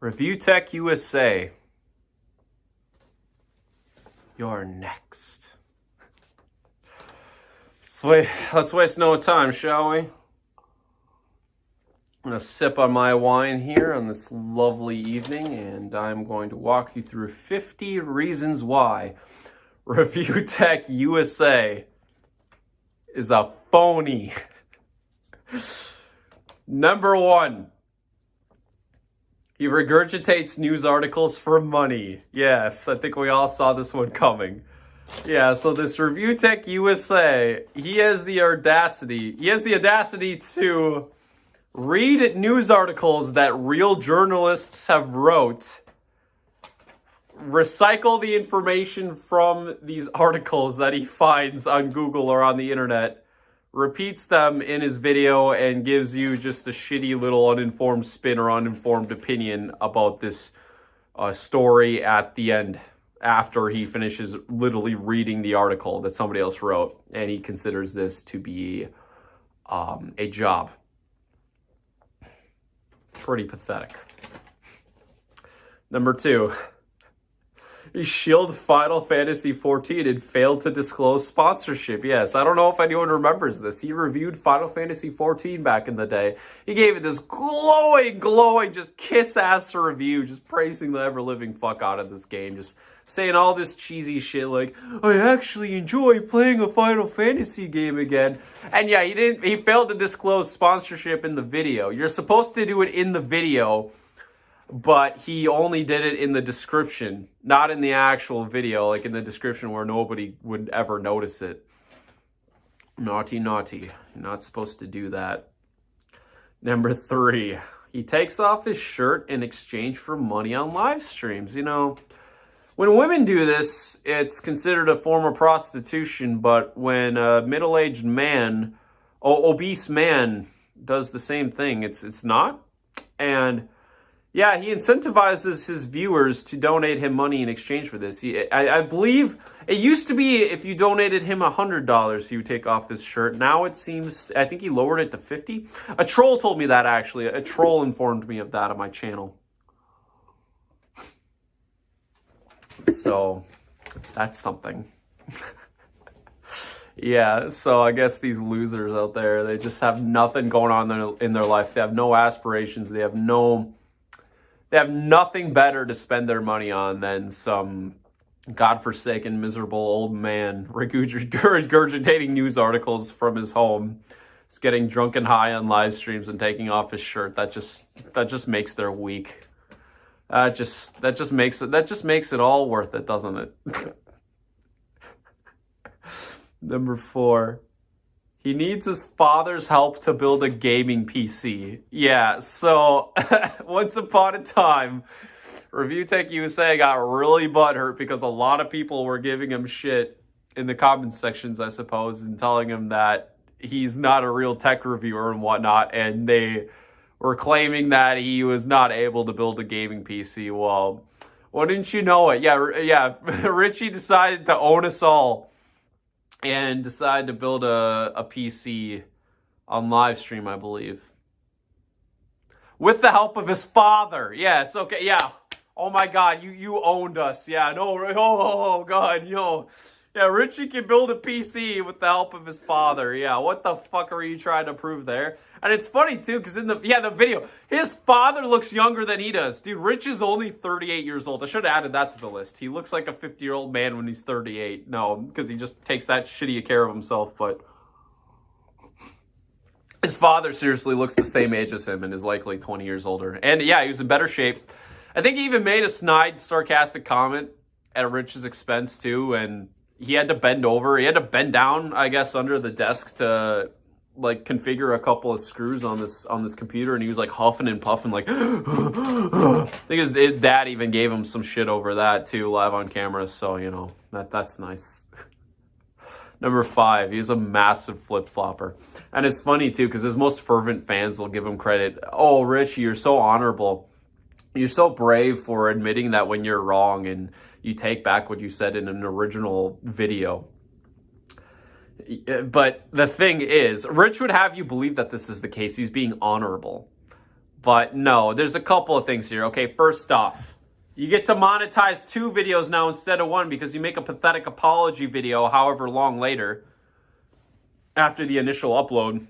ReviewTechUSA. You're next. Let's waste no time, shall we? I'm going to sip on my wine here on this lovely evening, and I'm going to walk you through 50 reasons why ReviewTechUSA is a phony. Number 1. He regurgitates news articles for money. Yes, I think we all saw this one coming. Yeah, so this ReviewTechUSA, he has the audacity to read news articles that real journalists have wrote, recycle the information from these articles that he finds on Google or on the internet, repeats them in his video, and gives you just a shitty little uninformed spin or uninformed opinion about this story at the end, after he finishes literally reading the article that somebody else wrote, and he considers this to be a job. Pretty pathetic. Number 2. He shielded Final Fantasy XIV and failed to disclose sponsorship. Yes, I don't know if anyone remembers this. He reviewed Final Fantasy XIV back in the day. He gave it this glowing, just kiss-ass review, just praising the ever-living fuck out of this game, just saying all this cheesy shit like, I actually enjoy playing a Final Fantasy game again. And yeah, he failed to disclose sponsorship in the video. You're supposed to do it in the video, but he only did it in the description, not in the actual video, like in the description where nobody would ever notice it. Naughty, naughty. You're not supposed to do that. Number 3, he takes off his shirt in exchange for money on live streams. You know, when women do this, it's considered a form of prostitution, but when a middle-aged man, obese man, does the same thing, it's not. And yeah, he incentivizes his viewers to donate him money in exchange for this. I believe it used to be if you donated him $100, he would take off this shirt. Now it seems, I think he lowered it to 50. A troll told me that, actually. A troll informed me of that on my channel. So, that's something. Yeah, so I guess these losers out there, they just have nothing going on in their life. They have no aspirations. They have nothing better to spend their money on than some godforsaken, miserable old man regurgitating news articles from his home. He's getting drunk and high on live streams and taking off his shirt. That just makes their week. That just makes it all worth it, doesn't it? Number 4. He needs his father's help to build a gaming PC. Yeah, so once upon a time, ReviewTechUSA got really butthurt because a lot of people were giving him shit in the comments sections, I suppose, and telling him that he's not a real tech reviewer and whatnot, and they were claiming that he was not able to build a gaming PC. Well, wouldn't you know it? Yeah, Richie decided to own us all and decided to build a PC on live stream, I believe. With the help of his father. Yes, okay, yeah. Oh my God, you owned us. Yeah, no, oh God, yo. Yeah, Richie can build a PC with the help of his father. Yeah, what the fuck are you trying to prove there? And it's funny too, because in the video, his father looks younger than he does. Dude, Rich is only 38 years old. I should have added that to the list. He looks like a 50-year-old man when he's 38. No, because he just takes that shitty care of himself, but his father seriously looks the same age as him and is likely 20 years older. And yeah, he was in better shape. I think he even made a snide, sarcastic comment at Rich's expense too, and he had to bend over. He had to bend down, I guess, under the desk to like configure a couple of screws on this computer, and he was like huffing and puffing, like I think his dad even gave him some shit over that too, live on camera. So you know that's nice. Number 5, he's a massive flip-flopper. And it's funny too, because his most fervent fans will give him credit. Oh, Richie, you're so honorable. You're so brave for admitting that when you're wrong and you take back what you said in an original video. But the thing is, Rich would have you believe that this is the case. He's being honorable. But no, there's a couple of things here. Okay, first off, you get to monetize 2 videos now instead of 1 because you make a pathetic apology video however long later after the initial upload.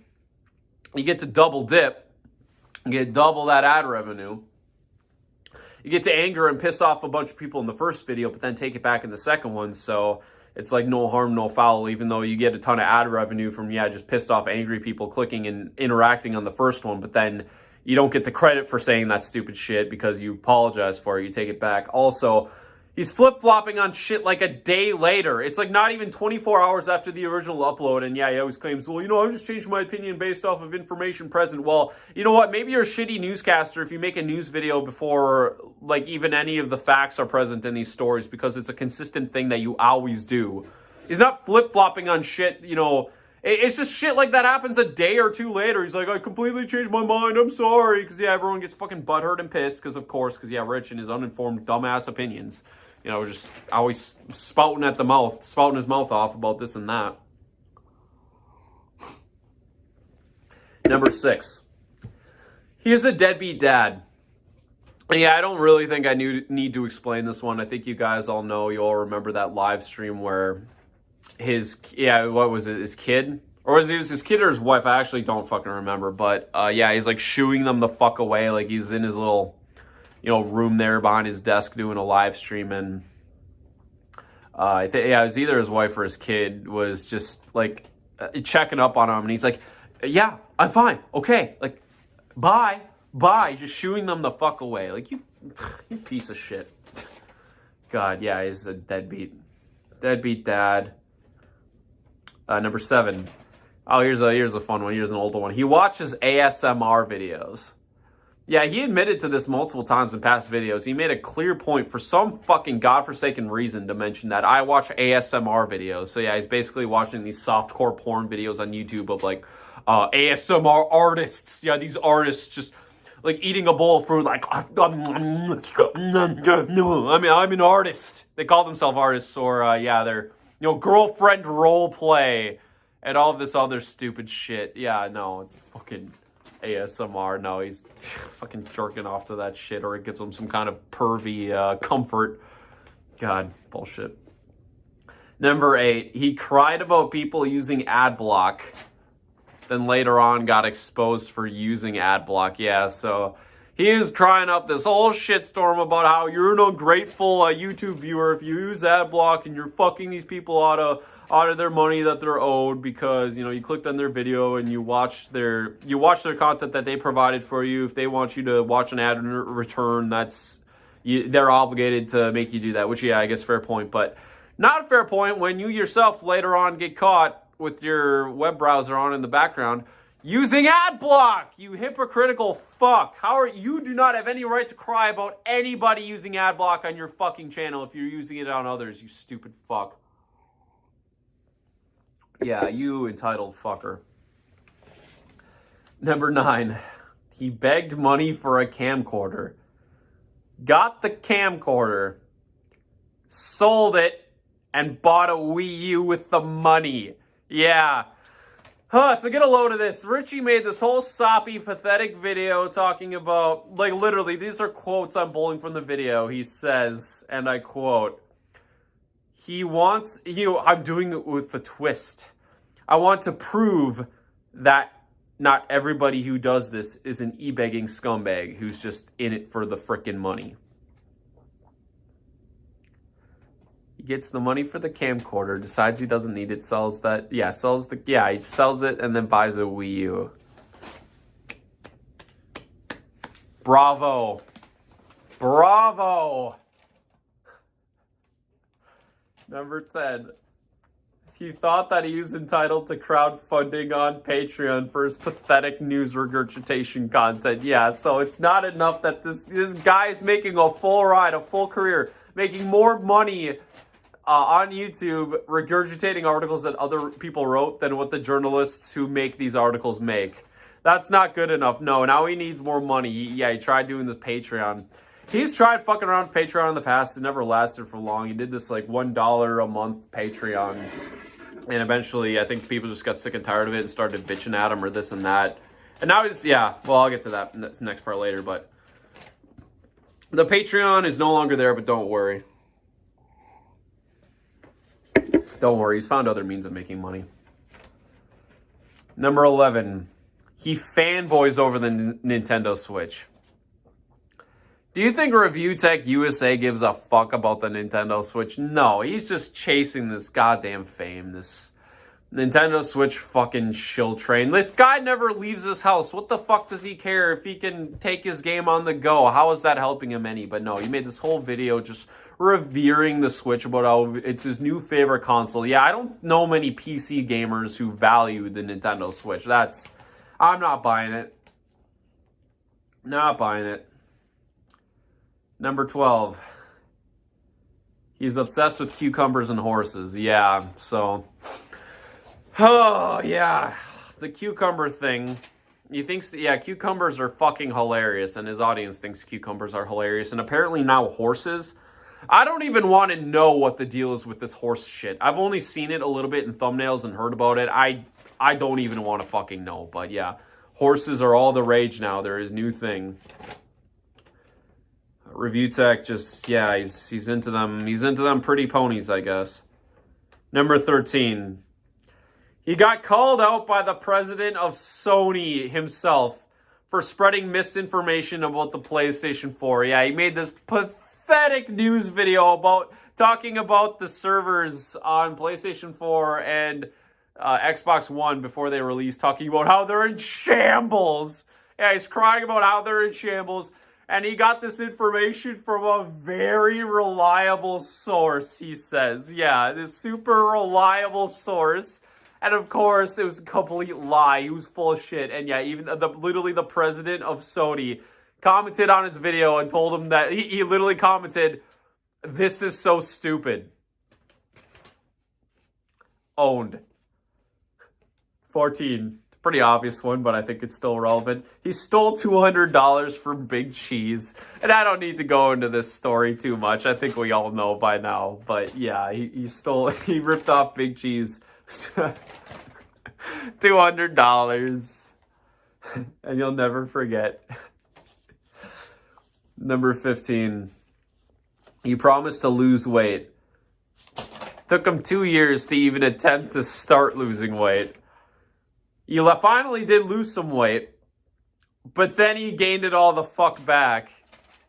You get to double dip. You get double that ad revenue. You get to anger and piss off a bunch of people in the first video, but then take it back in the second one. So it's like no harm, no foul, even though you get a ton of ad revenue from, just pissed off angry people clicking and interacting on the first one, but then you don't get the credit for saying that stupid shit because you apologize for it. You take it back. Also, he's flip-flopping on shit like a day later. It's like not even 24 hours after the original upload. And he always claims, well, I'm just changing my opinion based off of information present. Well, you know what? Maybe you're a shitty newscaster if you make a news video before like even any of the facts are present in these stories because it's a consistent thing that you always do. He's not flip-flopping on shit, It's just shit like that happens a day or 2 later. He's like, I completely changed my mind. I'm sorry. Because, everyone gets fucking butthurt and pissed. Because, of course, Rich and his uninformed dumbass opinions. Just always spouting his mouth off about this and that. Number 6. He is a deadbeat dad. Yeah, I don't really think I need to explain this one. I think you guys all know. You all remember that live stream where his kid? Or was it his kid or his wife? I actually don't fucking remember. But, he's, like, shooing them the fuck away. Like, he's in his little, room there behind his desk doing a live stream. And, it was either his wife or his kid was just, like, checking up on him. And he's like, yeah, I'm fine. Okay. Like, bye. Just shooing them the fuck away. Like, you piece of shit. God, yeah, he's a deadbeat dad. Number 7. Oh, here's a fun one. Here's an older one. He watches ASMR videos. Yeah, he admitted to this multiple times in past videos. He made a clear point for some fucking godforsaken reason to mention that I watch ASMR videos. So yeah, he's basically watching these softcore porn videos on YouTube of like ASMR artists. Yeah, these artists just like eating a bowl of fruit like, I'm an artist. They call themselves artists or they're girlfriend role play and all of this other stupid shit. Yeah, no, it's fucking ASMR. No, he's fucking jerking off to that shit or it gives him some kind of pervy comfort. God, bullshit. Number 8, he cried about people using ad block. Then later on got exposed for using ad block. Yeah, so he is crying up this whole shitstorm about how you're an ungrateful YouTube viewer if you use ad block and you're fucking these people out of their money that they're owed because you clicked on their video and you watch their content that they provided for you. If they want you to watch an ad in return, they're obligated to make you do that. Which I guess fair point, but not a fair point when you yourself later on get caught with your web browser on in the background using ad block. You hypocritical fuck. You do not have any right to cry about anybody using ad block on your fucking channel if you're using it on others, you stupid fuck. Yeah, you entitled fucker. Number 9, he begged money for a camcorder. Got the camcorder, sold it, and bought a Wii U with the money. Yeah. So get a load of this. Richie made this whole soppy, pathetic video talking about, like literally, these are quotes I'm pulling from the video. He says, and I quote, I'm doing it with a twist. I want to prove that not everybody who does this is an e-begging scumbag who's just in it for the frickin' money. He gets the money for the camcorder, decides he doesn't need it, he sells it and then buys a Wii U. Bravo. Number 10. He thought that he was entitled to crowdfunding on Patreon for his pathetic news regurgitation content. Yeah, so it's not enough that this guy is making a full ride, a full career, making more money on YouTube regurgitating articles that other people wrote than what the journalists who make these articles make. That's not good enough. No, now he needs more money. He tried doing this Patreon. He's tried fucking around with Patreon in the past. It never lasted for long. He did this like $1 a month Patreon. And eventually, I think people just got sick and tired of it and started bitching at him or this and that. And now he's, yeah, well, I'll get to that next part later, but the Patreon is no longer there, but don't worry. Don't worry, he's found other means of making money. Number 11, he fanboys over the Nintendo Switch. Do you think ReviewTechUSA gives a fuck about the Nintendo Switch? No, he's just chasing this goddamn fame, this Nintendo Switch fucking shill train. This guy never leaves his house. What the fuck does he care if he can take his game on the go? How is that helping him any? But no, he made this whole video just revering the Switch about how it's his new favorite console. Yeah, I don't know many PC gamers who value the Nintendo Switch. I'm not buying it. Not buying it. Number 12. He's obsessed with cucumbers and horses. Yeah, so... Oh, yeah. The cucumber thing. He thinks, yeah, cucumbers are fucking hilarious, and his audience thinks cucumbers are hilarious, and apparently now horses. I don't even want to know what the deal is with this horse shit. I've only seen it a little bit in thumbnails and heard about it. I don't even want to fucking know, but yeah. Horses are all the rage now. They're his new thing. ReviewTech just, yeah, he's into them. He's into them pretty ponies, I guess. Number 13. He got called out by the president of Sony himself for spreading misinformation about the PlayStation 4. Yeah, he made this pathetic news video about talking about the servers on PlayStation 4 and Xbox One before they released, talking about how they're in shambles. Yeah, he's crying about how they're in shambles. And he got this information from a very reliable source, he says. Yeah, this super reliable source. And of course, it was a complete lie. He was full of shit. And yeah, even literally the president of Sony commented on his video and told him that he literally commented, "This is so stupid." Owned. 14. Pretty obvious one, but I think it's still relevant. He stole $200 from Big Cheese. And I don't need to go into this story too much. I think we all know by now. But yeah, he ripped off Big Cheese. $200. And you'll never forget. Number 15. He promised to lose weight. Took him 2 years to even attempt to start losing weight. He finally did lose some weight, but then he gained it all the fuck back.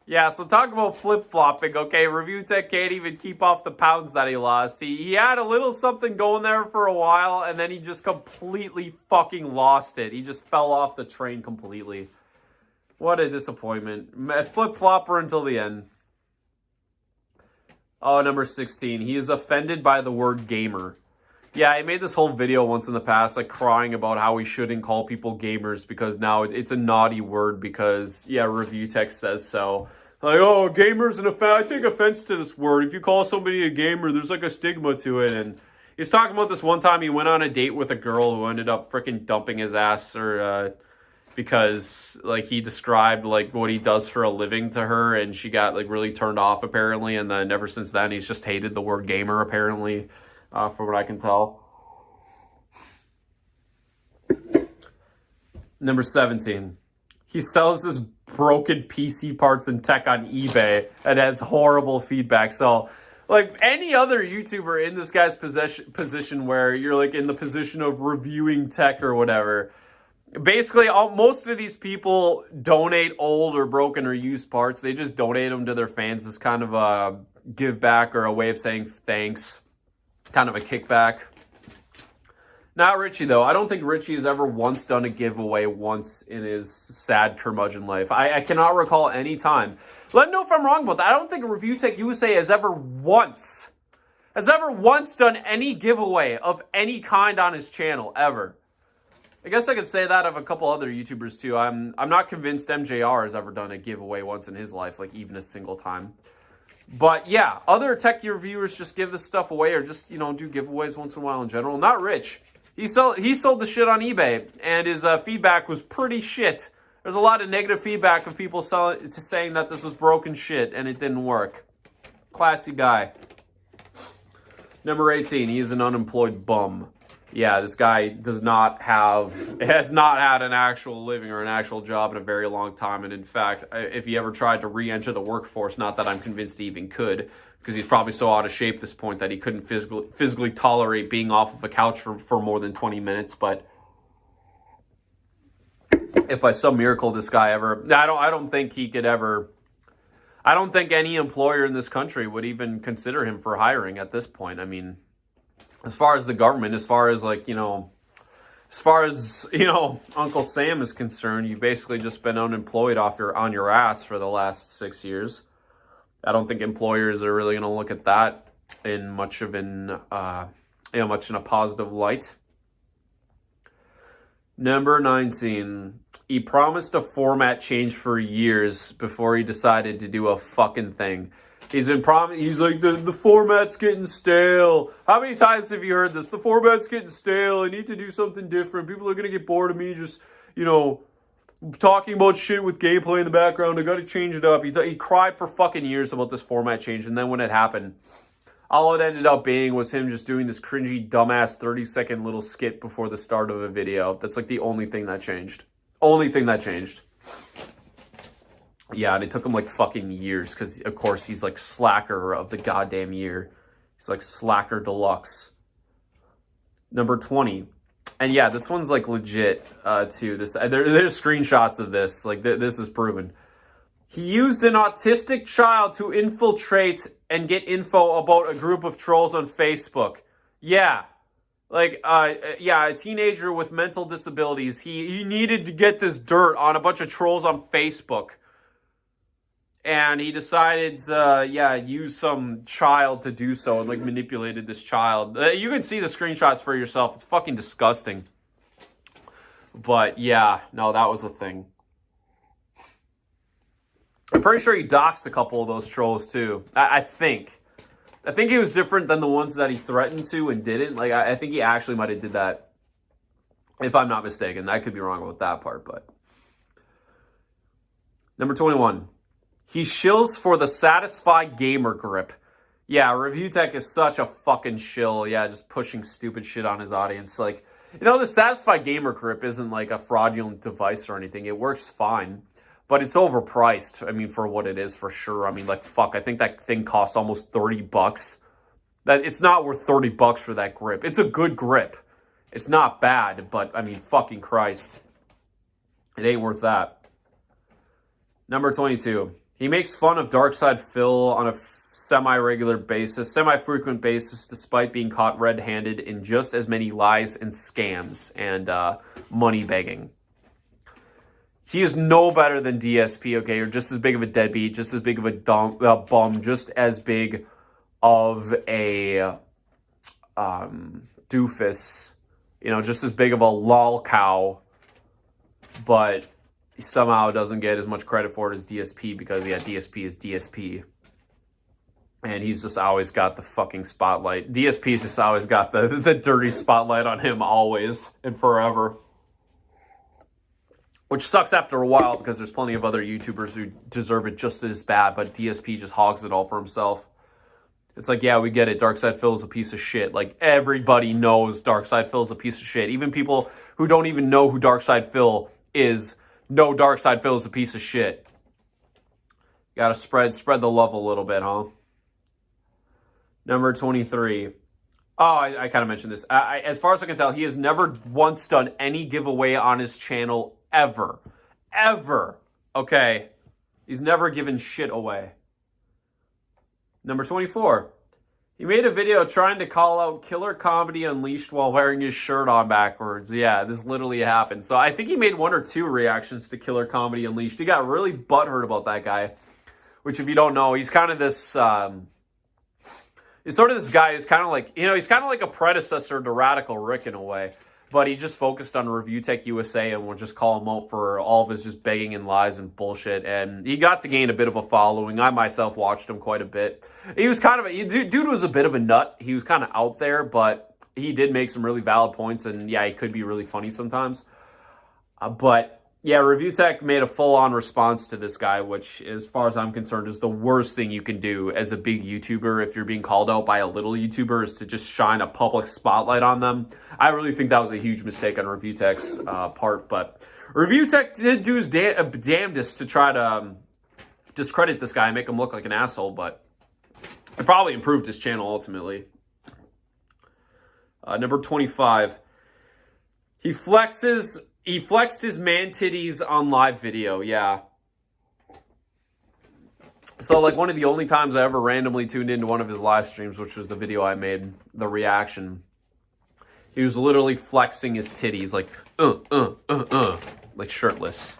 Yeah, so talk about flip-flopping, okay? ReviewTech can't even keep off the pounds that he lost. He had a little something going there for a while, and then he just completely fucking lost it. He just fell off the train completely. What a disappointment. Flip-flopper until the end. Oh, number 16. He is offended by the word gamer. Yeah, I made this whole video once in the past, like crying about how we shouldn't call people gamers because now it's a naughty word because, yeah, ReviewTech says so. Like, oh, gamers and I take offense to this word. If you call somebody a gamer, there's like a stigma to it. And he's talking about this one time he went on a date with a girl who ended up freaking dumping his ass because, like, he described, like, what he does for a living to her and she got, like, really turned off apparently. And then ever since then, he's just hated the word gamer apparently. From what I can tell. Number 17. He sells his broken PC parts and tech on eBay and has horrible feedback. So, like any other YouTuber in this guy's position where you're like in the position of reviewing tech or whatever, basically most of these people donate old or broken or used parts. They just donate them to their fans as kind of a give back or a way of saying thanks. Kind of a kickback. Not Richie, though. I don't think Richie has ever once done a giveaway once in his sad curmudgeon life. I cannot recall any time. Let me know if I'm wrong about that. I don't think ReviewTechUSA has ever once done any giveaway of any kind on his channel, ever. I guess I could say that of a couple other YouTubers, too. I'm not convinced MJR has ever done a giveaway once in his life, like even a single time. But yeah, other tech reviewers just give this stuff away or just, you know, do giveaways once in a while in general. Not Rich. He sold the shit on eBay and his feedback was pretty shit. There's a lot of negative feedback of people saying that this was broken shit and it didn't work. Classy guy. Number 18, he is an unemployed bum. yeah, this guy has not had an actual living or an actual job in a very long time. And in fact, if he ever tried to re-enter the workforce, not that I'm convinced he even could, because he's probably so out of shape at this point that he couldn't physically tolerate being off of a couch for more than 20 minutes. But if by some miracle this guy ever, I don't think he could ever, I don't think any employer in this country would even consider him for hiring at this point. I mean, as far as the government, as far as Uncle Sam is concerned, you've basically just been unemployed on your ass for the last 6 years. I don't think employers are really going to look at that in much in a positive light. Number 19. He promised a format change for years before he decided to do a fucking thing. He's like, the format's getting stale. How many times have you heard this? The format's getting stale. I need to do something different. People are going to get bored of me just, talking about shit with gameplay in the background. I got to change it up. He cried for fucking years about this format change. And then when it happened, all it ended up being was him just doing this cringy, dumbass 30-second little skit before the start of a video. That's like the only thing that changed. Only thing that changed. Yeah, and it took him like fucking years because, of course, he's like slacker of the goddamn year. He's like slacker deluxe. Number 20. And yeah, this one's like legit too. There's screenshots of this. Like this is proven. He used an autistic child to infiltrate and get info about a group of trolls on Facebook. Yeah. A teenager with mental disabilities. He needed to get this dirt on a bunch of trolls on Facebook. And he decided to, use some child to do so and, manipulated this child. You can see the screenshots for yourself. It's fucking disgusting. But, yeah, no, that was a thing. I'm pretty sure he doxed a couple of those trolls, too. I think he was different than the ones that he threatened to and didn't. I think he actually might have did that, if I'm not mistaken. I could be wrong about that part, but. Number 21. He shills for the satisfied gamer grip. Yeah, ReviewTech is such a fucking shill. Yeah, just pushing stupid shit on his audience. The satisfied gamer grip isn't like a fraudulent device or anything. It works fine, but it's overpriced. I mean, for what it is, for sure. I mean, fuck, I think that thing costs almost $30. It's not worth $30 for that grip. It's a good grip. It's not bad, but I mean, fucking Christ. It ain't worth that. Number 22. He makes fun of Darkside Phil on a semi-frequent basis, despite being caught red-handed in just as many lies and scams and money begging. He is no better than DSP, okay? Or just as big of a deadbeat, just as big of a bum, just as big of a doofus, just as big of a lolcow, but he somehow doesn't get as much credit for it as DSP because, yeah, DSP is DSP. And he's just always got the fucking spotlight. DSP's just always got the dirty spotlight on him always and forever. Which sucks after a while because there's plenty of other YouTubers who deserve it just as bad, but DSP just hogs it all for himself. It's like, yeah, we get it. Darkside Phil is a piece of shit. Everybody knows Darkside Phil is a piece of shit. Even people who don't even know who Darkside Phil is know Darkside Phil is a piece of shit. Gotta spread the love a little bit, huh? Number 23. Oh, I kind of mentioned this. As far as I can tell, he has never once done any giveaway on his channel ever. Ever. Okay? He's never given shit away. Number 24. He made a video trying to call out Killer Comedy Unleashed while wearing his shirt on backwards. Yeah, this literally happened. So I think he made 1 or 2 reactions to Killer Comedy Unleashed. He got really butthurt about that guy. Which, if you don't know, he's kind of this... he's sort of this guy who's kind of like... he's kind of like a predecessor to Radical Rick in a way. But he just focused on ReviewTechUSA and we'll just call him out for all of his just begging and lies and bullshit. And he got to gain a bit of a following. I myself watched him quite a bit. He was kind of dude was a bit of a nut. He was kind of out there, but he did make some really valid points. And yeah, he could be really funny sometimes. But yeah, ReviewTech made a full-on response to this guy, which, as far as I'm concerned, is the worst thing you can do as a big YouTuber if you're being called out by a little YouTuber, is to just shine a public spotlight on them. I really think that was a huge mistake on ReviewTech's part, but ReviewTech did do his damnedest to try to discredit this guy and make him look like an asshole, but it probably improved his channel ultimately. Number 25. He flexed his man titties on live video, yeah. So, like, one of the only times I ever randomly tuned into one of his live streams, which was the video I made, the reaction, he was literally flexing his titties, like, like shirtless.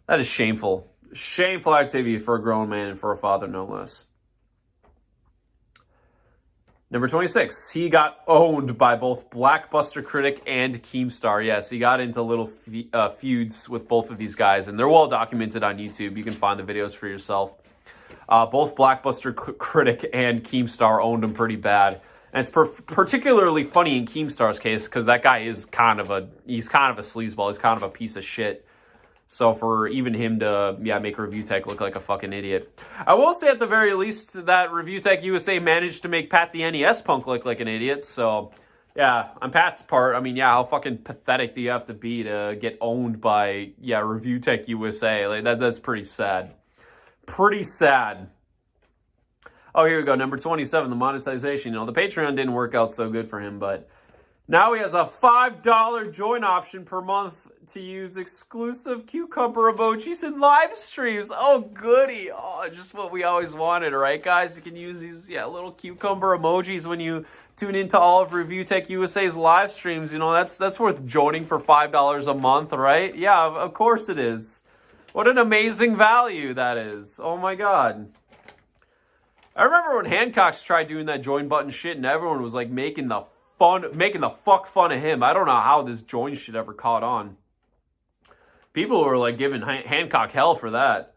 That is shameful. Shameful activity for a grown man and for a father, no less. Number 26, he got owned by both Blackbustercritic and Keemstar. Yes, he got into little feuds with both of these guys, and they're well documented on YouTube. You can find the videos for yourself. Both Blackbustercritic and Keemstar owned him pretty bad. And it's particularly funny in Keemstar's case because that guy is he's kind of a sleazeball. He's kind of a piece of shit. So for even him to, make ReviewTech look like a fucking idiot. I will say at the very least that ReviewTechUSA managed to make Pat the NES punk look like an idiot. So, yeah, on Pat's part, I mean, how fucking pathetic do you have to be to get owned by, ReviewTechUSA? Like, that's pretty sad. Pretty sad. Oh, here we go. Number 27, the monetization. The Patreon didn't work out so good for him, but now he has a $5 join option per month to use exclusive cucumber emojis in live streams. Oh, goody. Oh, just what we always wanted, right, guys? You can use these little cucumber emojis when you tune into all of ReviewTechUSA's live streams. That's worth joining for $5 a month, right? Yeah, of course it is. What an amazing value that is. Oh, my God. I remember when Hancock's tried doing that join button shit and everyone was, like, making the fuck fun of him. I don't know how this join shit ever caught on. People were like giving Hancock hell for that.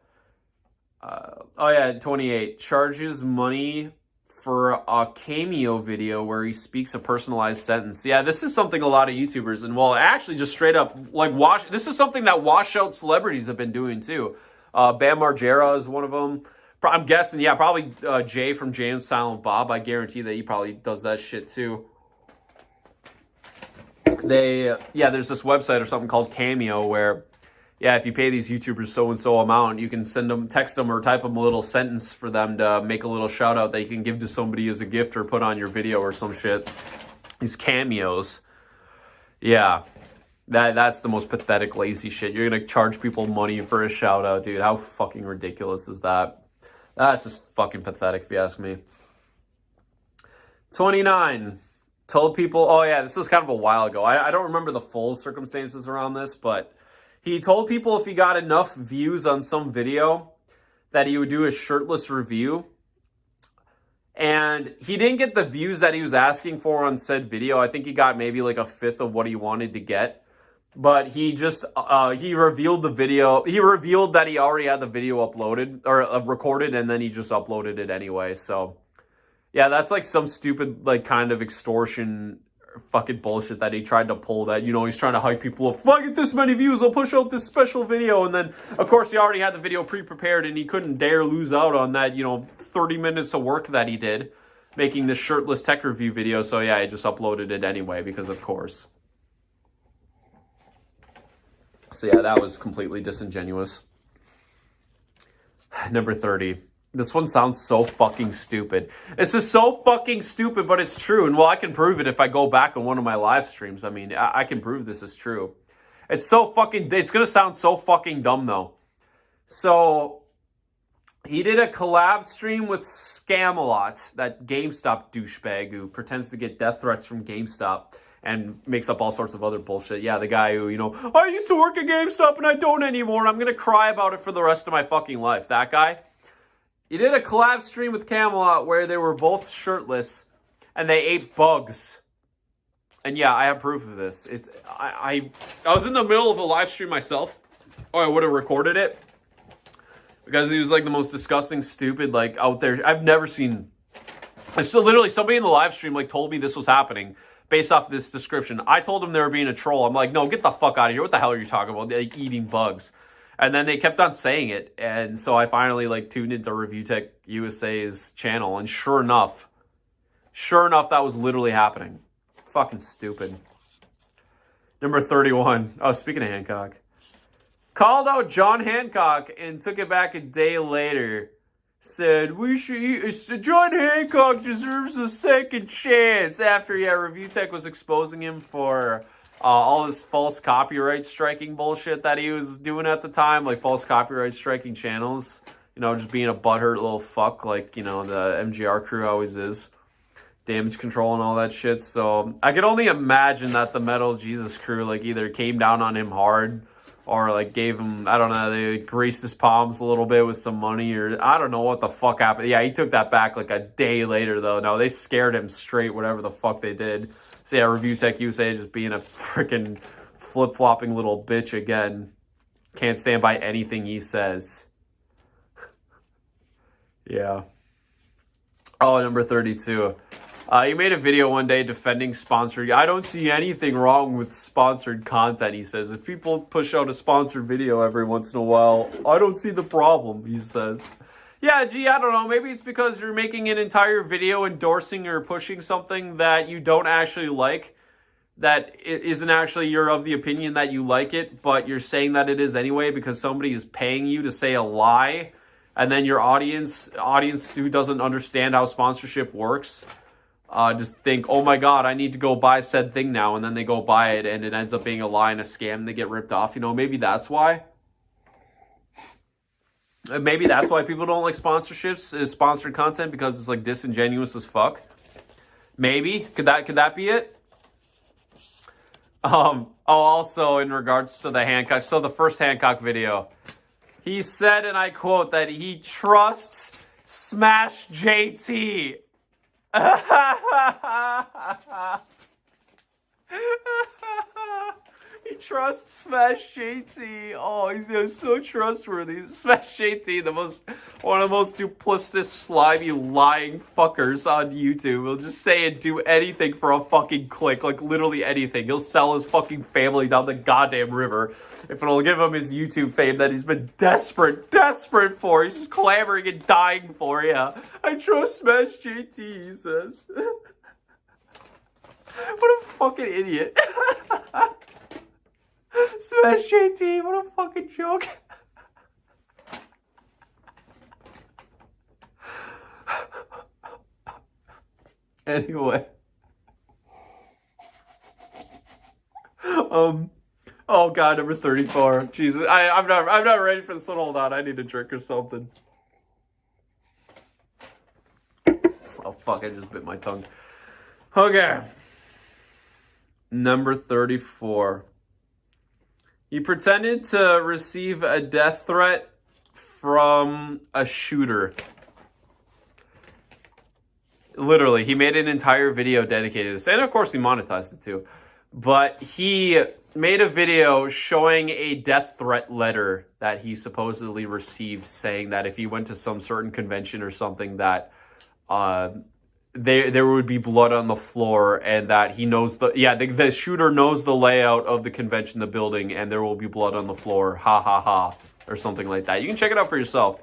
28. Charges money for a cameo video where he speaks a personalized sentence. Yeah, this is something a lot of YouTubers, and actually just straight up, like, this is something that washout celebrities have been doing too. Bam Margera is one of them. I'm guessing, probably Jay from Jay and Silent Bob. I guarantee that he probably does that shit too. There's this website or something called Cameo where, if you pay these YouTubers so-and-so amount, you can text them or type them a little sentence for them to make a little shout out that you can give to somebody as a gift or put on your video or some shit. These cameos. Yeah. That's the most pathetic, lazy shit. You're going to charge people money for a shout out, dude. How fucking ridiculous is that? That's just fucking pathetic if you ask me. 29. Told people, this was kind of a while ago. I don't remember the full circumstances around this, but he told people if he got enough views on some video that he would do a shirtless review. And he didn't get the views that he was asking for on said video. I think he got maybe like a fifth of what he wanted to get. But he just, he revealed the video. He revealed that he already had the video uploaded or recorded, and then he just uploaded it anyway. So, yeah, that's like some stupid, like, kind of extortion fucking bullshit that he tried to pull that, he's trying to hype people up. If I get this many views, I'll push out this special video. And then, of course, he already had the video pre-prepared and he couldn't dare lose out on that, 30 minutes of work that he did making this shirtless tech review video. So, yeah, he just uploaded it anyway because, of course. So, yeah, that was completely disingenuous. Number 30. This one sounds so fucking stupid. This is so fucking stupid, but it's true. And, I can prove it if I go back on one of my live streams. I mean, I can prove this is true. It's going to sound so fucking dumb, though. So, he did a collab stream with Scamalot, that GameStop douchebag who pretends to get death threats from GameStop and makes up all sorts of other bullshit. Yeah, the guy who, I used to work at GameStop and I don't anymore and I'm going to cry about it for the rest of my fucking life. That guy. He did a collab stream with Camelot where they were both shirtless and they ate bugs. And yeah, I have proof of this. I was in the middle of a live stream myself. Or I would have recorded it. Because he was like the most disgusting, stupid, like, out there. I've never seen. So literally somebody in the live stream like told me this was happening. based off this description. I told them they were being a troll. I'm like, no, get the fuck out of here. What the hell are you talking about? Like, eating bugs. And then they kept on saying it. And so I finally like tuned into ReviewTechUSA's channel. And sure enough, that was literally happening. Fucking stupid. Number 31. Oh, speaking of Hancock. Called out John Hancock and took it back a day later. Said, John Hancock deserves a second chance. After, ReviewTech was exposing him for all this false copyright striking bullshit that he was doing at the time. Like false copyright striking channels. You know, just being a butthurt little fuck like, you know, the MGR crew always is. Damage control and all that shit. So I could only imagine that the Metal Jesus crew like either came down on him hard or like gave him, I don't know, they greased his palms a little bit with some money, or I don't know what the fuck happened. Yeah, he took that back like a day later though. No, they scared him straight, whatever the fuck they did. So yeah, ReviewTechUSA just being a freaking flip-flopping little bitch again. Can't stand by anything he says. Yeah. Oh, number 32. He made a video one day defending sponsored. I don't see anything wrong with sponsored content, he says. If people push out a sponsored video every once in a while, I don't see the problem, he says. Yeah, gee, I don't know. Maybe it's because you're making an entire video endorsing or pushing something that you don't actually like, that it isn't actually you're of the opinion that you like it, but you're saying that it is anyway because somebody is paying you to say a lie, and then your audience who doesn't understand how sponsorship works just think, oh my god, I need to go buy said thing now, and then they go buy it, and it ends up being a lie and a scam, and they get ripped off. You know, maybe that's why. Maybe that's why people don't like sponsorships, is sponsored content, because it's like disingenuous as fuck. Maybe. Could that be it? Also in regards to the Hancock, so the first Hancock video, he said, and I quote, that he trusts Smash JT. He trusts Smash JT. Oh, he's so trustworthy. Smash JT, one of the most duplicitous, slimy, lying fuckers on YouTube. He'll just say and do anything for a fucking click, like literally anything. He'll sell his fucking family down the goddamn river if it'll give him his YouTube fame that he's been desperate for. He's just clamoring and dying for. Yeah, I trust Smash JT, he says. What a fucking idiot. Smash JT, what a fucking joke. Anyway. Oh god, number 34. Jesus, I'm not ready for this one. Hold on, I need a drink or something. Oh fuck, I just bit my tongue. Okay. Number 34. He pretended to receive a death threat from a shooter. Literally, he made an entire video dedicated to this. And of course, he monetized it too. But he made a video showing a death threat letter that he supposedly received, saying that if he went to some certain convention or something, that there would be blood on the floor, and that he knows the shooter knows the layout of the convention, the building, and there will be blood on the floor. Ha ha ha, or something like that. You can check it out for yourself.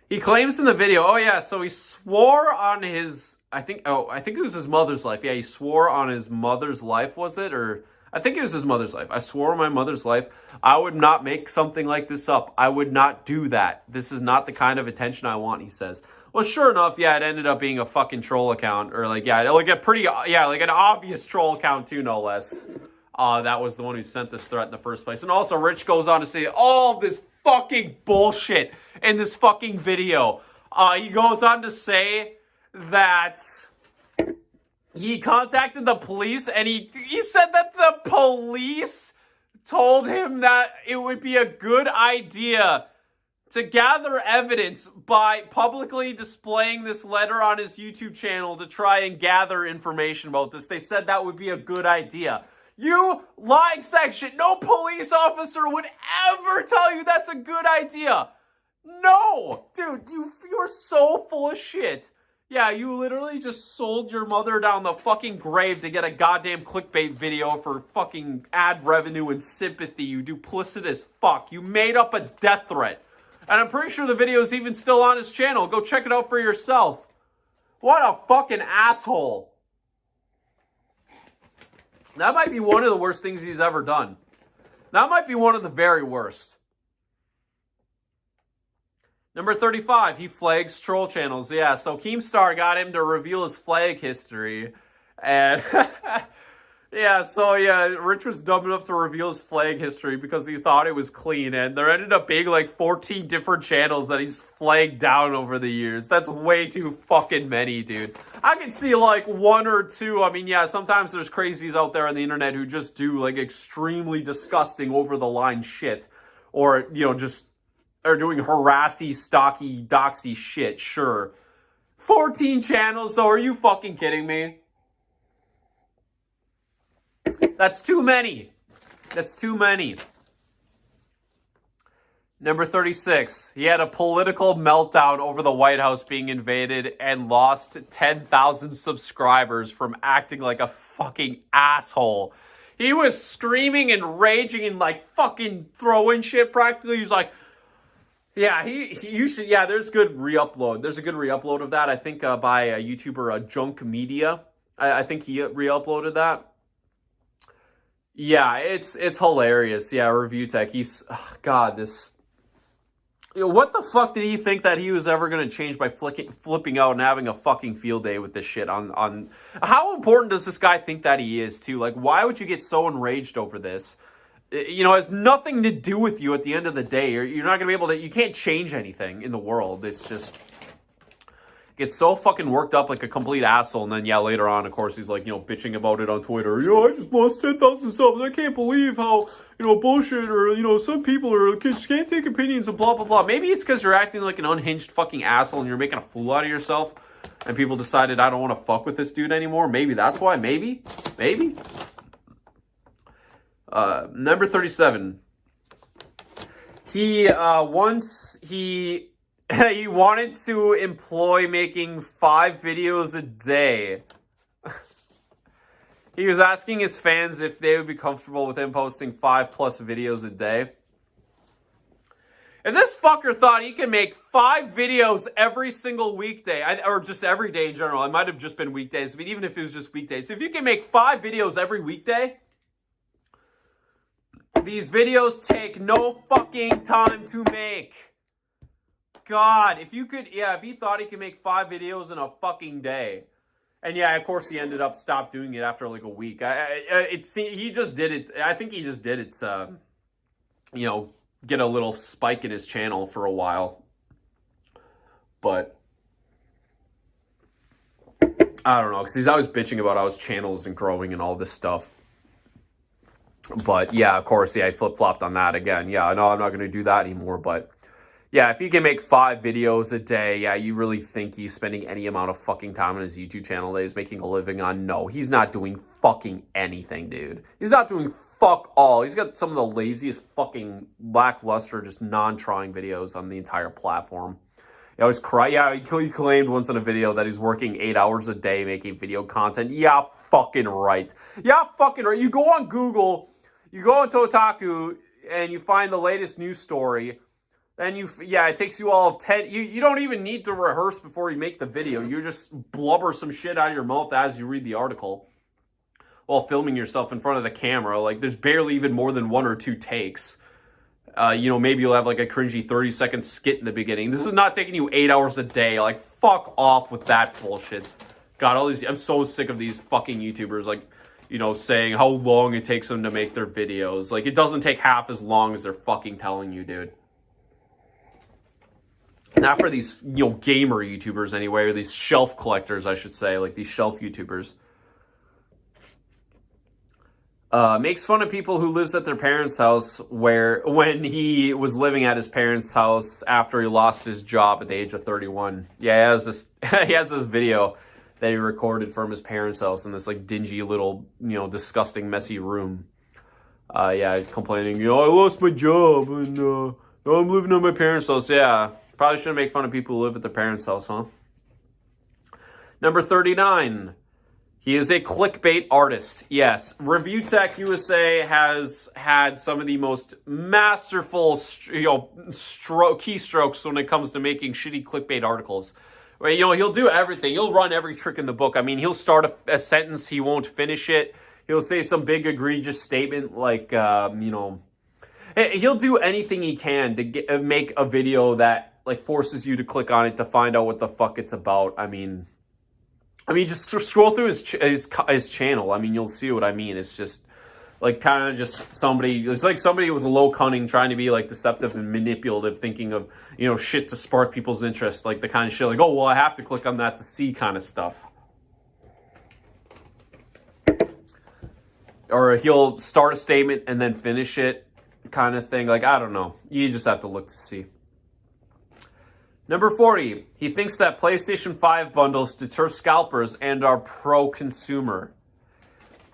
He claims in the video, oh yeah, so he swore on his, I think it was his mother's life. Yeah, he swore on his mother's life, was it? Or I think it was his mother's life. I swore on my mother's life. I would not make something like this up. I would not do that. This is not the kind of attention I want, he says. Well, sure enough, yeah, it ended up being a fucking troll account, or like, yeah, like a pretty, yeah, like an obvious troll account too, no less. That was the one who sent this threat in the first place. And also, Rich goes on to say all this fucking bullshit in this fucking video. He goes on to say that he contacted the police, and he said that the police told him that it would be a good idea to gather evidence by publicly displaying this letter on his YouTube channel to try and gather information about this. They said that would be a good idea. You lying sack shit. No police officer would ever tell you that's a good idea. No! Dude, you're so full of shit. Yeah, you literally just sold your mother down the fucking grave to get a goddamn clickbait video for fucking ad revenue and sympathy, you duplicitous fuck. You made up a death threat. And I'm pretty sure the video is even still on his channel. Go check it out for yourself. What a fucking asshole. That might be one of the worst things he's ever done. That might be one of the very worst. Number 35, he flags troll channels. Yeah, so Keemstar got him to reveal his flag history. And yeah, Rich was dumb enough to reveal his flag history because he thought it was clean. And there ended up being like 14 different channels that he's flagged down over the years. That's way too fucking many, dude. I can see like one or two. I mean, yeah, sometimes there's crazies out there on the internet who just do like extremely disgusting over the line shit. Or, you know, just are doing harassy, stocky, doxy shit, sure. 14 channels, though, are you fucking kidding me? That's too many. That's too many. Number 36, he had a political meltdown over the White House being invaded and lost 10,000 subscribers from acting like a fucking asshole. He was screaming and raging and like fucking throwing shit practically. He's like, yeah, you should, yeah, there's good re-upload. There's a good re-upload of that, I think, by a YouTuber, junkmedia. I think he re-uploaded that. Yeah, it's hilarious. Yeah, ReviewTech, he's, God, this, you know, what the fuck did he think that he was ever going to change by flipping out and having a fucking field day with this shit on, how important does this guy think that he is, too? Like, why would you get so enraged over this? You know, it has nothing to do with you at the end of the day. You're not going to be able to, you can't change anything in the world. It's just, gets so fucking worked up like a complete asshole. And then, yeah, later on, of course, he's like, you know, bitching about it on Twitter. You know, I just lost 10,000 subs. I can't believe how, you know, bullshit or, you know, some people just can't take opinions and blah, blah, blah. Maybe it's because you're acting like an unhinged fucking asshole and you're making a fool out of yourself. And people decided, I don't want to fuck with this dude anymore. Maybe that's why. Maybe. Number 37. He wanted to employ making 5 videos a day. He was asking his fans if they would be comfortable with him posting 5+ videos a day. If this fucker thought he could make 5 videos every single weekday, or just every day in general, it might have just been weekdays, but even if it was just weekdays, if you can make 5 videos every weekday, these videos take no fucking time to make. God, if you could, yeah, if he thought he could make 5 videos in a fucking day. And yeah, of course he ended up stopped doing it after like a week. He just did it. I think he just did it to, you know, get a little spike in his channel for a while. But I don't know, because he's always bitching about how his channel isn't growing and all this stuff. But yeah, of course, yeah, I flip-flopped on that again. Yeah, no, I'm not going to do that anymore. But yeah, if he can make 5 videos a day, yeah, you really think he's spending any amount of fucking time on his YouTube channel that he's making a living on? No, he's not doing fucking anything, dude. He's not doing fuck all. He's got some of the laziest fucking lackluster, just non-trying videos on the entire platform. He always cry. Yeah, he claimed once in a video that he's working 8 hours a day making video content. Yeah, fucking right. Yeah, fucking right. You go on Google, you go on Otaku, and you find the latest news story. Then it takes you all of 10. You don't even need to rehearse before you make the video. You just blubber some shit out of your mouth as you read the article while filming yourself in front of the camera. Like, there's barely even more than 1 or 2 takes. You know, maybe you'll have like a cringy 30-second skit in the beginning. This is not taking you 8 hours a day. Like, fuck off with that bullshit. God, I'm so sick of these fucking YouTubers, like, you know, saying how long it takes them to make their videos. Like, it doesn't take half as long as they're fucking telling you, dude. Not for these, you know, gamer YouTubers anyway, or these shelf collectors, I should say, like these shelf YouTubers. Makes fun of people who lives at their parents' house when he was living at his parents' house after he lost his job at the age of 31. Yeah, he has this video that he recorded from his parents' house in this like dingy little, you know, disgusting, messy room. Yeah, complaining, you know, I lost my job and I'm living at my parents' house. Yeah, probably shouldn't make fun of people who live at their parents' house, huh? Number 39. He is a clickbait artist. Yes, ReviewTechUSA has had some of the most masterful, keystrokes when it comes to making shitty clickbait articles. You know, he'll do everything. He'll run every trick in the book. I mean, he'll start a sentence, he won't finish it. He'll say some big egregious statement like, you know, he'll do anything he can to make a video that like forces you to click on it to find out what the fuck it's about. I mean, just scroll through his channel. I mean, you'll see what I mean. It's just like kind of just somebody. It's like somebody with low cunning trying to be like deceptive and manipulative, thinking of, you know, shit to spark people's interest, like the kind of shit like, oh well, I have to click on that to see kind of stuff. Or he'll start a statement and then finish it, kind of thing. Like, I don't know. You just have to look to see. Number 40, he thinks that PlayStation 5 bundles deter scalpers and are pro-consumer.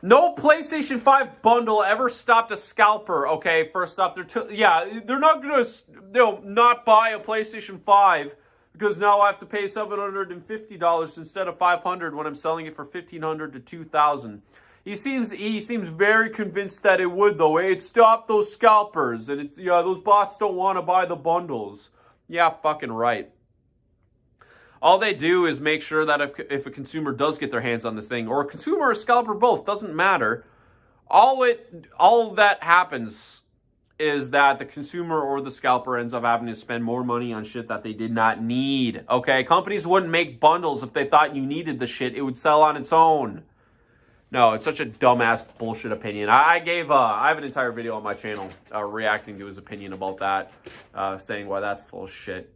No PlayStation 5 bundle ever stopped a scalper, okay? First off, they're not going to not buy a PlayStation 5 because now I have to pay $750 instead of $500 when I'm selling it for $1,500 to $2,000. He seems very convinced that it would, though. It stopped those scalpers, and those bots don't want to buy the bundles. Yeah, fucking right. All they do is make sure that if a consumer does get their hands on this thing, or a consumer or a scalper both, doesn't matter. All that happens is that the consumer or the scalper ends up having to spend more money on shit that they did not need. Okay, companies wouldn't make bundles if they thought you needed the shit. It would sell on its own. No, it's such a dumbass bullshit opinion. I have an entire video on my channel reacting to his opinion about that, saying why that's full of shit.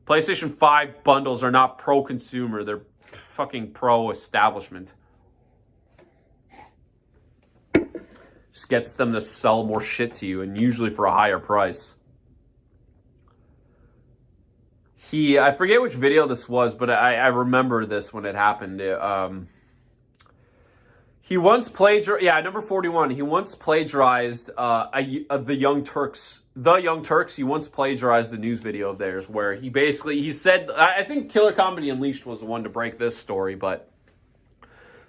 PlayStation 5 bundles are not pro-consumer. They're fucking pro-establishment. Just gets them to sell more shit to you, and usually for a higher price. I forget which video this was, but I remember this when it happened. He once plagiarized, number 41, he once plagiarized the Young Turks. He once plagiarized a news video of theirs where he said, I think Killer Comedy Unleashed was the one to break this story, but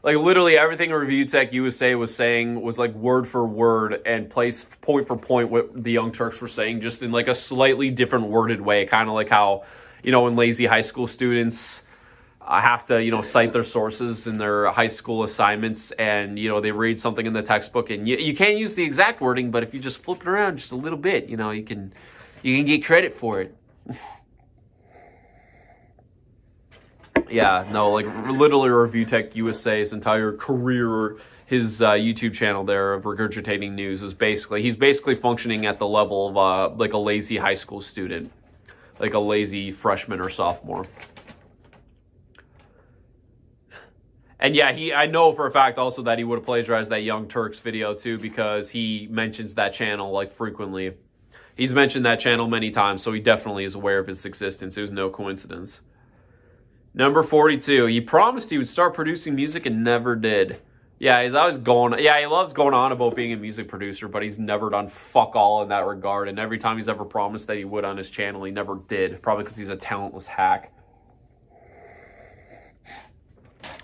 like literally everything ReviewTechUSA was saying was like word for word and placed point for point what the Young Turks were saying, just in like a slightly different worded way, kind of like how, you know, when lazy high school students have to, you know, cite their sources in their high school assignments, and, you know, they read something in the textbook and you can't use the exact wording, but if you just flip it around just a little bit, you know, you can get credit for it. Yeah, no, like literally ReviewTechUSA's entire career, his YouTube channel there of regurgitating news is he's basically functioning at the level of like a lazy high school student, like a lazy freshman or sophomore. And yeah, I know for a fact also that he would have plagiarized that Young Turks video too, because he mentions that channel like frequently. He's mentioned that channel many times, so he definitely is aware of its existence. It was no coincidence. Number 42, he promised he would start producing music and never did. Yeah, he loves going on about being a music producer, but he's never done fuck all in that regard. And every time he's ever promised that he would on his channel, he never did. Probably because he's a talentless hack.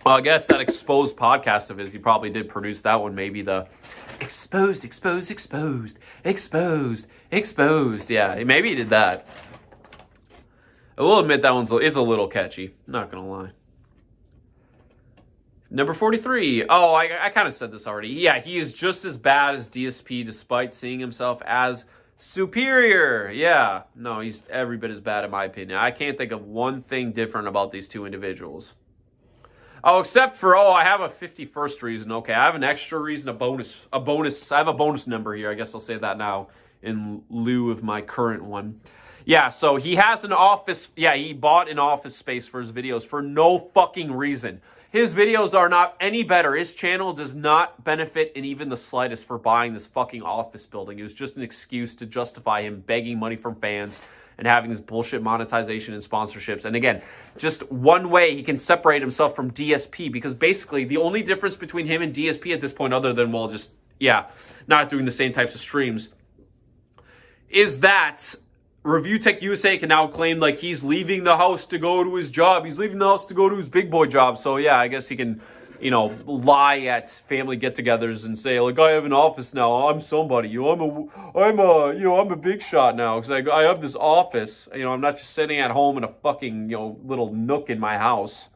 Well, I guess that exposed podcast of his, he probably did produce that one. Maybe the exposed. Yeah, maybe he did that. I will admit that one is a little catchy. Not gonna lie. Number 43. Oh, I kind of said this already. Yeah, he is just as bad as DSP despite seeing himself as superior. Yeah, no, he's every bit as bad in my opinion. I can't think of one thing different about these two individuals. Oh, except for, I have a 51st reason. Okay, I have an extra reason, a bonus. I have a bonus number here. I guess I'll say that now in lieu of my current one. Yeah, so he has an office. Yeah, he bought an office space for his videos for no fucking reason. His videos are not any better. His channel does not benefit in even the slightest for buying this fucking office building. It was just an excuse to justify him begging money from fans and having this bullshit monetization and sponsorships. And again, just one way he can separate himself from DSP, because basically the only difference between him and DSP at this point, other than, well, just, yeah, not doing the same types of streams, is that ReviewTechUSA can now claim like he's leaving the house to go to his job. He's leaving the house to go to his big boy job. So yeah, I guess he can, you know, lie at family get-togethers and say like, I have an office now. I'm somebody. You know, I'm a big shot now because I have this office. You know, I'm not just sitting at home in a fucking, you know, little nook in my house.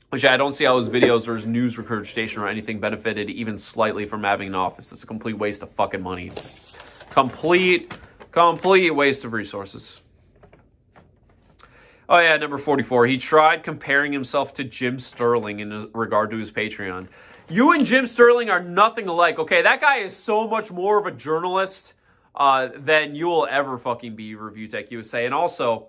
Which I don't see how his videos or his news regurgitation or anything benefited even slightly from having an office. It's a complete waste of fucking money. Complete waste of resources. Oh yeah, number 44. He tried comparing himself to Jim Sterling in regard to his Patreon. You and Jim Sterling are nothing alike. Okay, that guy is so much more of a journalist than you will ever fucking be, ReviewTechUSA. And also,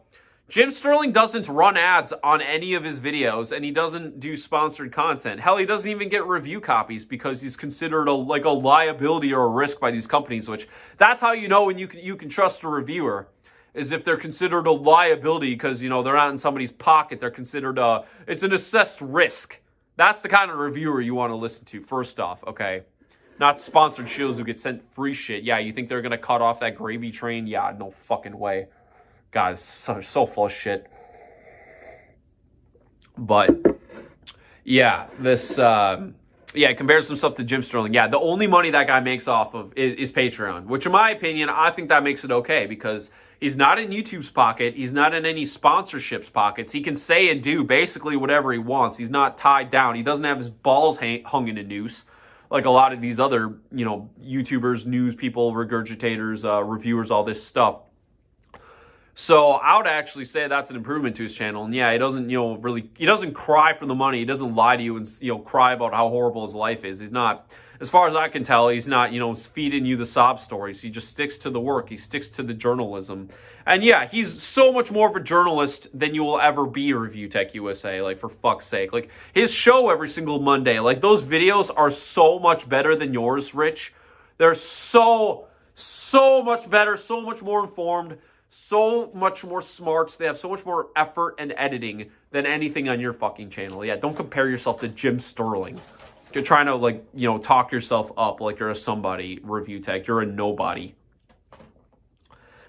Jim Sterling doesn't run ads on any of his videos, and he doesn't do sponsored content. Hell, he doesn't even get review copies because he's considered a liability or a risk by these companies, which that's how you know when you can trust a reviewer, is if they're considered a liability because, you know, they're not in somebody's pocket. They're considered it's an assessed risk. That's the kind of reviewer you want to listen to, first off, okay? Not sponsored shows who get sent free shit. Yeah, you think they're going to cut off that gravy train? Yeah, no fucking way. God, it's so full of shit. But, yeah, this, yeah, compares himself to Jim Sterling. Yeah, the only money that guy makes off of is Patreon, which in my opinion, I think that makes it okay because he's not in YouTube's pocket. He's not in any sponsorships pockets. He can say and do basically whatever he wants. He's not tied down. He doesn't have his balls hung in a noose like a lot of these other, you know, YouTubers, news people, regurgitators, reviewers, all this stuff. So I would actually say that's an improvement to his channel. And yeah, he doesn't, you know, really, he doesn't cry for the money. He doesn't lie to you and, you know, cry about how horrible his life is. He's not, as far as I can tell, he's not, you know, feeding you the sob stories. He just sticks to the work. He sticks to the journalism. And yeah, he's so much more of a journalist than you will ever be, ReviewTechUSA, like, for fuck's sake. Like, his show every single Monday, like, those videos are so much better than yours, Rich. They're so much better, so much more informed, so much more smart. They have so much more effort and editing than anything on your fucking channel. Yeah, don't compare yourself to Jim Sterling. You're trying to, like, you know, talk yourself up like you're a somebody, ReviewTech. You're a nobody.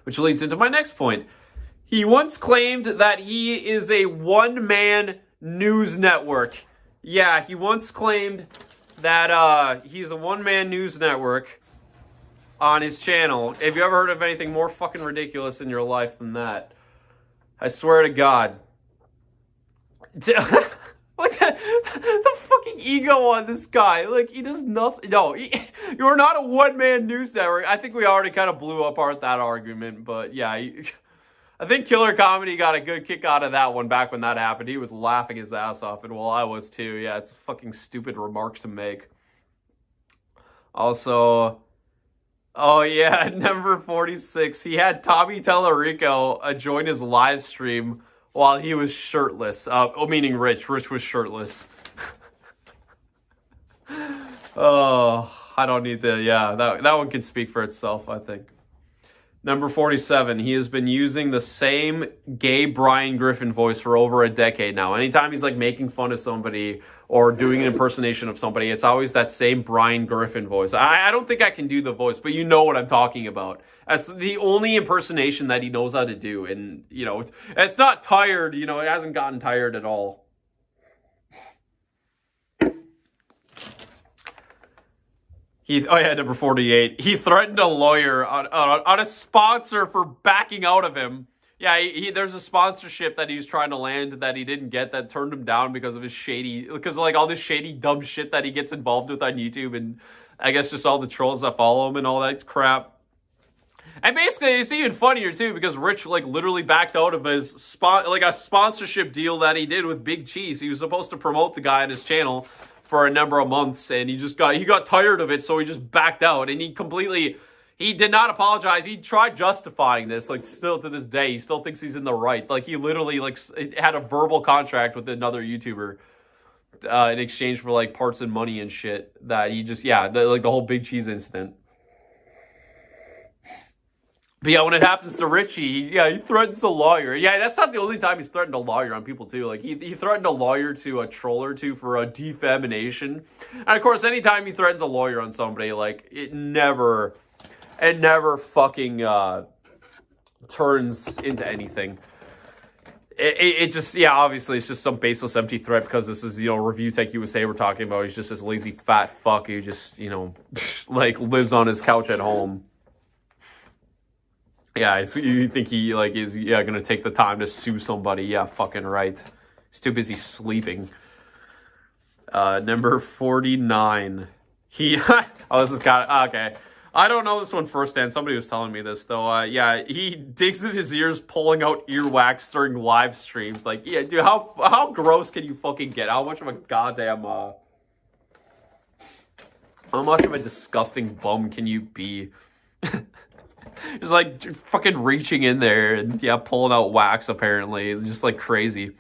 Which leads into my next point. He once claimed that he is a one-man news network. Yeah, he once claimed that he's a one-man news network on his channel. Have you ever heard of anything more fucking ridiculous in your life than that? I swear to God. What the fucking ego on this guy. Like, he does nothing. No, you're not a one-man news network. I think we already kind of blew apart that argument, but yeah, I think Killer Comedy got a good kick out of that one back when that happened. He was laughing his ass off, and well, I was too. Yeah, it's a fucking stupid remark to make. Also, oh yeah, number 46. He had Tommy Tellerico join his live stream while he was shirtless. Meaning Rich. Rich was shirtless. Oh, I don't need the, yeah, that one can speak for itself, I think. Number 47. He has been using the same gay Brian Griffin voice for over a decade now. Anytime he's like making fun of somebody or doing an impersonation of somebody, it's always that same Brian Griffin voice. I don't think I can do the voice, but you know what I'm talking about. That's the only impersonation that he knows how to do. And, you know, it's not tired, you know, it hasn't gotten tired at all. Oh yeah, number 48. He threatened a lawyer on a sponsor for backing out of him. Yeah, there's a sponsorship that he was trying to land that he didn't get, that turned him down because of his because of like all this shady dumb shit that he gets involved with on YouTube, and I guess just all the trolls that follow him and all that crap. And basically, it's even funnier too because Rich like literally backed out of his a sponsorship deal that he did with Big Cheese. He was supposed to promote the guy on his channel for a number of months, and he got tired of it, so he just backed out, and he did not apologize. He tried justifying this, like, still to this day. He still thinks he's in the right. Like, he literally, like, had a verbal contract with another YouTuber in exchange for, like, parts and money and shit that he just, yeah, the whole Big Cheese incident. But yeah, when it happens to Richie, he threatens a lawyer. Yeah, that's not the only time he's threatened a lawyer on people, too. Like, he threatened a lawyer to a troller, too, for a defamation. And, of course, anytime he threatens a lawyer on somebody, like, it never fucking, turns into anything. It just, yeah, obviously it's just some baseless empty threat because this is, you know, ReviewTechUSA we're talking about. He's just this lazy fat fuck who just, you know, like lives on his couch at home. Yeah, you think he, like, is, yeah, gonna take the time to sue somebody? Yeah, fucking right. He's too busy sleeping. Number 49. Oh, this is okay. I don't know this one firsthand. Somebody was telling me this, though. Yeah, he digs in his ears, pulling out earwax during live streams. Like, yeah, dude, how gross can you fucking get? How much of a goddamn, how much of a disgusting bum can you be? It's like fucking reaching in there and, yeah, pulling out wax, apparently. Just, like, crazy.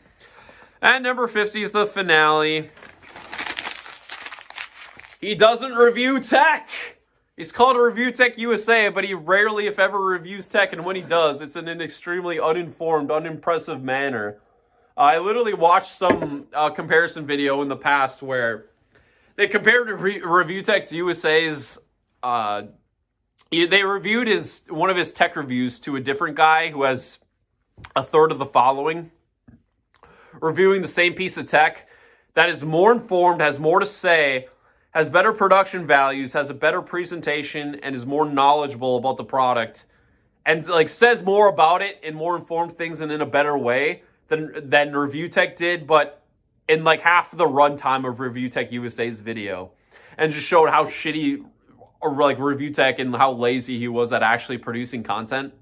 And number 50 is the finale. He doesn't review tech! He's called ReviewTechUSA, but he rarely, if ever, reviews tech, and when he does, it's in an extremely uninformed, unimpressive manner. I literally watched some comparison video in the past where they compared ReviewTechUSA's... they reviewed one of his tech reviews to a different guy who has a third of the following, reviewing the same piece of tech that is more informed, has more to say, has better production values, has a better presentation, and is more knowledgeable about the product, and like says more about it and more informed things and in a better way than ReviewTech did, but in like half the runtime of ReviewTechUSA's video, and just showed how shitty or like ReviewTech and how lazy he was at actually producing content.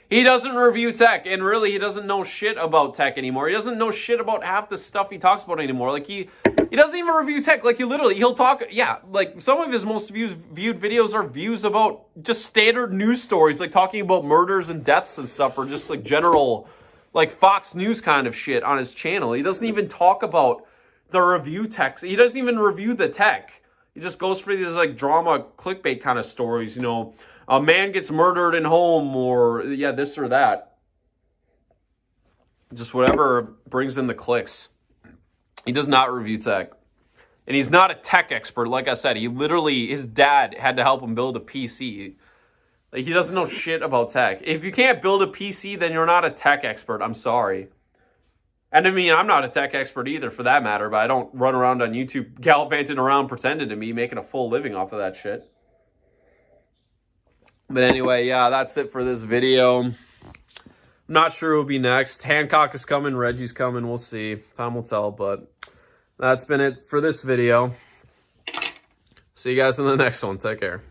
He doesn't review tech, and really he doesn't know shit about tech anymore. He doesn't know shit about half the stuff he talks about anymore. Like he doesn't even review tech. Like he'll talk, yeah, like some of his most viewed videos are views about just standard news stories, like talking about murders and deaths and stuff, or just like general, like Fox News kind of shit on his channel. He doesn't even talk about the review tech. He doesn't even review the tech. He just goes for these like drama clickbait kind of stories, you know. A man gets murdered in home, or, yeah, this or that. Just whatever brings in the clicks. He does not review tech. And he's not a tech expert. Like I said, his dad had to help him build a PC. Like, he doesn't know shit about tech. If you can't build a PC, then you're not a tech expert. I'm sorry. And I mean, I'm not a tech expert either, for that matter, but I don't run around on YouTube gallivanting around pretending to be, making a full living off of that shit. But anyway, yeah, that's it for this video. I'm not sure who'll be next. Hancock is coming, Reggie's coming, we'll see. Time will tell, but that's been it for this video. See you guys in the next one. Take care.